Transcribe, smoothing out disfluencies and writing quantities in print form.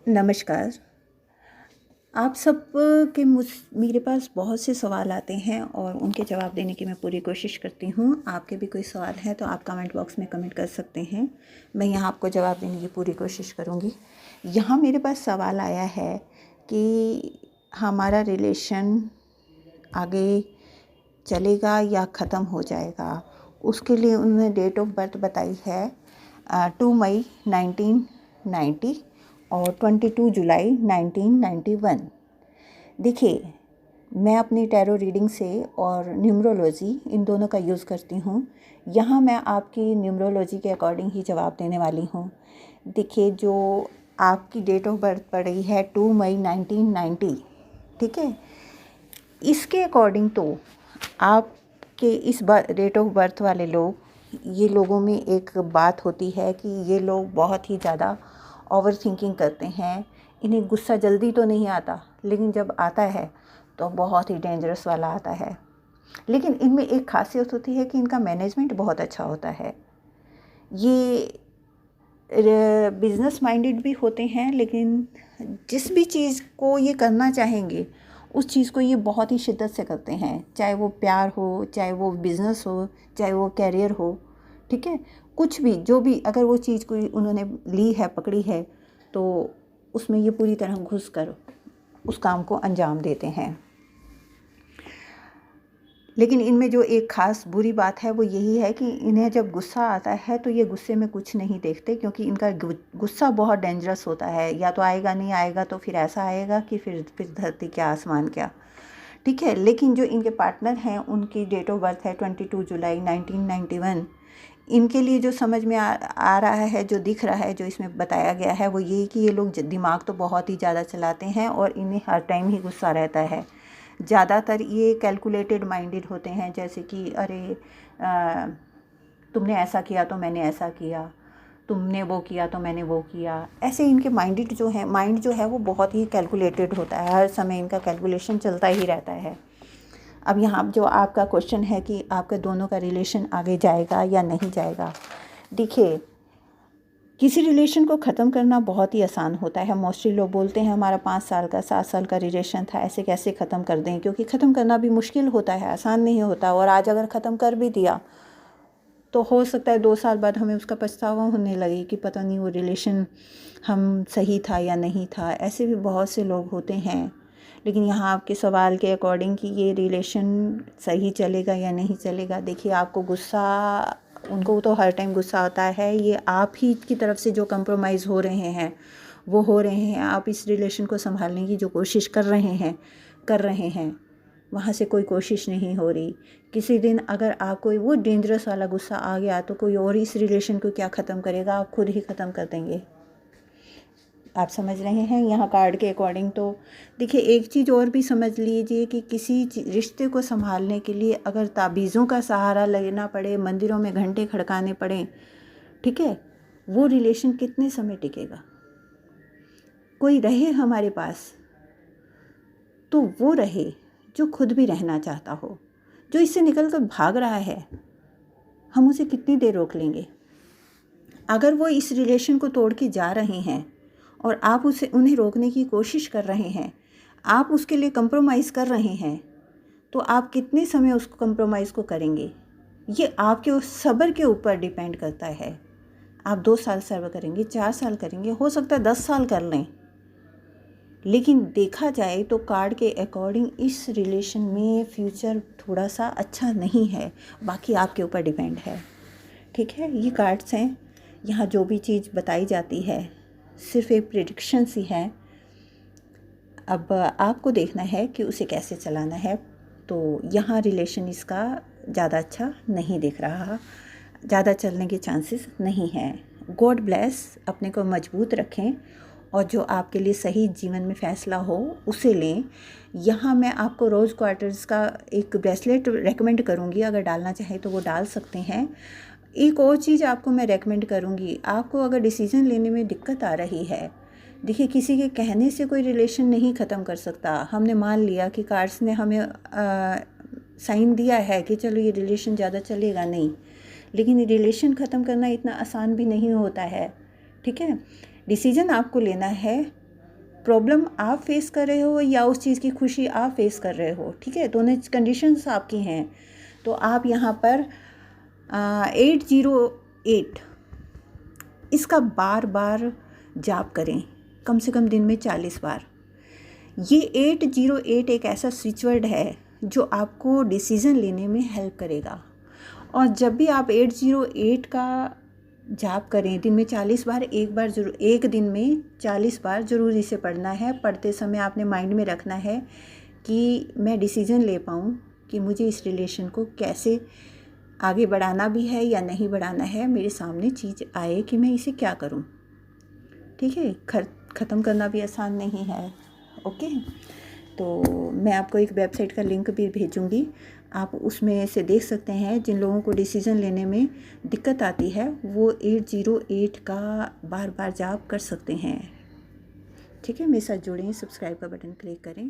नमस्कार। आप सब के मेरे पास बहुत से सवाल आते हैं और उनके जवाब देने की मैं पूरी कोशिश करती हूँ। आपके भी कोई सवाल है तो आप कमेंट बॉक्स में कमेंट कर सकते हैं। मैं यहाँ आपको जवाब देने की पूरी कोशिश करूँगी। यहाँ मेरे पास सवाल आया है कि हमारा रिलेशन आगे चलेगा या ख़त्म हो जाएगा। उसके लिए उन्होंने डेट ऑफ बर्थ बताई है 2 मई 1990 और 22 जुलाई 1991। देखिए, मैं अपनी टैरो रीडिंग से और न्यूमरोलॉजी इन दोनों का यूज़ करती हूँ। यहाँ मैं आपकी न्यूमरोलॉजी के अकॉर्डिंग ही जवाब देने वाली हूँ। देखिए, जो आपकी डेट ऑफ बर्थ पड़ी है 2 मई 1990, ठीक है। इसके अकॉर्डिंग तो आपके इस डेट ऑफ बर्थ वाले लोग, ये लोगों में एक बात होती है कि ये लोग बहुत ही ज़्यादा ओवर थिंकिंग करते हैं। इन्हें गुस्सा जल्दी तो नहीं आता, लेकिन जब आता है तो बहुत ही डेंजरस वाला आता है। लेकिन इनमें एक खासियत होती है कि इनका मैनेजमेंट बहुत अच्छा होता है। ये बिजनेस माइंडेड भी होते हैं, लेकिन जिस भी चीज़ को ये करना चाहेंगे उस चीज़ को ये बहुत ही शिद्दत से करते हैं, चाहे वो प्यार हो, चाहे वो बिज़नेस हो, चाहे वो कैरियर हो, ठीक है। कुछ भी, जो भी, अगर वो चीज़ कोई उन्होंने ली है, पकड़ी है, तो उसमें ये पूरी तरह घुस कर उस काम को अंजाम देते हैं। लेकिन इनमें जो एक ख़ास बुरी बात है वो यही है कि इन्हें जब गुस्सा आता है तो ये गुस्से में कुछ नहीं देखते, क्योंकि इनका गुस्सा बहुत डेंजरस होता है। या तो आएगा, नहीं आएगा तो फिर ऐसा आएगा कि फिर धरती क्या आसमान क्या, ठीक है। लेकिन जो इनके पार्टनर हैं उनकी डेट ऑफ बर्थ है 22 जुलाई 1991। इनके लिए जो समझ में आ रहा है, जो दिख रहा है, जो इसमें बताया गया है, वो ये कि ये लोग दिमाग तो बहुत ही ज़्यादा चलाते हैं और इन्हें हर टाइम ही गुस्सा रहता है। ज़्यादातर ये कैलकुलेटेड माइंडेड होते हैं, जैसे कि अरे तुमने ऐसा किया तो मैंने ऐसा किया, तुमने वो किया तो मैंने वो किया। ऐसे इनके माइंड जो है वो बहुत ही कैलकुलेटेड होता है। हर समय इनका कैलकुलेशन चलता ही रहता है। अब यहाँ जो आपका क्वेश्चन है कि आपके दोनों का रिलेशन आगे जाएगा या नहीं जाएगा। देखिए, किसी रिलेशन को ख़त्म करना बहुत ही आसान होता है। मोस्टली लोग बोलते हैं हमारा 5 साल का 7 साल का रिलेशन था, ऐसे कैसे ख़त्म कर दें, क्योंकि ख़त्म करना भी मुश्किल होता है, आसान नहीं होता। और आज अगर ख़त्म कर भी दिया तो हो सकता है 2 साल बाद हमें उसका पछतावा होने लगे कि पता नहीं वो रिलेशन हम सही था या नहीं था। ऐसे भी बहुत से लोग होते हैं। लेकिन यहाँ आपके सवाल के अकॉर्डिंग कि ये रिलेशन सही चलेगा या नहीं चलेगा, देखिए, आपको गुस्सा, उनको तो हर टाइम गुस्सा आता है। ये आप ही की तरफ से जो कंप्रोमाइज़ हो रहे हैं वो हो रहे हैं। आप इस रिलेशन को संभालने की जो कोशिश कर रहे हैं, वहाँ से कोई कोशिश नहीं हो रही। किसी दिन अगर आपको वो डेंजरस वाला गुस्सा आ गया तो कोई और इस रिलेशन को क्या ख़त्म करेगा, आप खुद ही ख़त्म कर देंगे। आप समझ रहे हैं यहाँ कार्ड के अकॉर्डिंग। तो देखिए, एक चीज़ और भी समझ लीजिए कि किसी रिश्ते को संभालने के लिए अगर ताबीज़ों का सहारा लेना पड़े, मंदिरों में घंटे खड़काने पड़े, ठीक है, वो रिलेशन कितने समय टिकेगा। कोई रहे हमारे पास तो वो रहे जो खुद भी रहना चाहता हो। जो इससे निकल कर भाग रहा है, हम उसे कितनी देर रोक लेंगे। अगर वो इस रिलेशन को तोड़ के जा रहे हैं और आप उन्हें रोकने की कोशिश कर रहे हैं, आप उसके लिए कंप्रोमाइज़ कर रहे हैं, तो आप कितने समय उस कंप्रोमाइज़ को करेंगे, ये आपके उस सब्र के ऊपर डिपेंड करता है। आप 2 साल सब्र करेंगे, 4 साल करेंगे, हो सकता है 10 साल कर लें। लेकिन देखा जाए तो कार्ड के अकॉर्डिंग इस रिलेशन में फ्यूचर थोड़ा सा अच्छा नहीं है। बाकी आपके ऊपर डिपेंड है, ठीक है। ये कार्ड्स हैं, यहाँ जो भी चीज़ बताई जाती है सिर्फ एक प्रेडिक्शन सी है। अब आपको देखना है कि उसे कैसे चलाना है। तो यहाँ रिलेशन इसका ज़्यादा अच्छा नहीं दिख रहा, ज़्यादा चलने के चांसेस नहीं हैं। गॉड ब्लेस, अपने को मजबूत रखें और जो आपके लिए सही जीवन में फ़ैसला हो उसे लें। यहाँ मैं आपको रोज़ क्वार्टर्स का एक ब्रेसलेट रेकमेंड करूँगी, अगर डालना चाहें तो वो डाल सकते हैं। एक और चीज़ आपको मैं रेकमेंड करूँगी, आपको अगर डिसीज़न लेने में दिक्कत आ रही है, देखिए, किसी के कहने से कोई रिलेशन नहीं ख़त्म कर सकता। हमने मान लिया कि कार्ड्स ने हमें साइन दिया है कि चलो ये रिलेशन ज़्यादा चलेगा नहीं, लेकिन ये रिलेशन ख़त्म करना इतना आसान भी नहीं होता है, ठीक है। डिसीज़न आपको लेना है प्रॉब्लम आप फेस कर रहे हो या उस चीज़ की खुशी आप फेस कर रहे हो, ठीक है, दोनों कंडीशंस आपकी हैं। तो आप यहाँ पर 808 इसका बार बार जाप करें, कम से कम दिन में 40 बार। ये 808 एक ऐसा स्विच वर्ड है जो आपको डिसीज़न लेने में हेल्प करेगा। और जब भी आप 808 का जाप करें, दिन में 40 बार, एक दिन में 40 बार ज़रूर इसे पढ़ना है। पढ़ते समय आपने माइंड में रखना है कि मैं डिसीज़न ले पाऊँ कि मुझे इस रिलेशन को कैसे आगे बढ़ाना भी है या नहीं बढ़ाना है, मेरे सामने चीज़ आए कि मैं इसे क्या करूँ, ठीक है। ख़त्म करना भी आसान नहीं है, ओके। तो मैं आपको एक वेबसाइट का लिंक भी भेजूँगी, आप उसमें से देख सकते हैं। जिन लोगों को डिसीज़न लेने में दिक्कत आती है वो 808 का बार बार जाप कर सकते हैं, ठीक है। मेरे साथ जुड़ें, सब्सक्राइब का बटन क्लिक करें।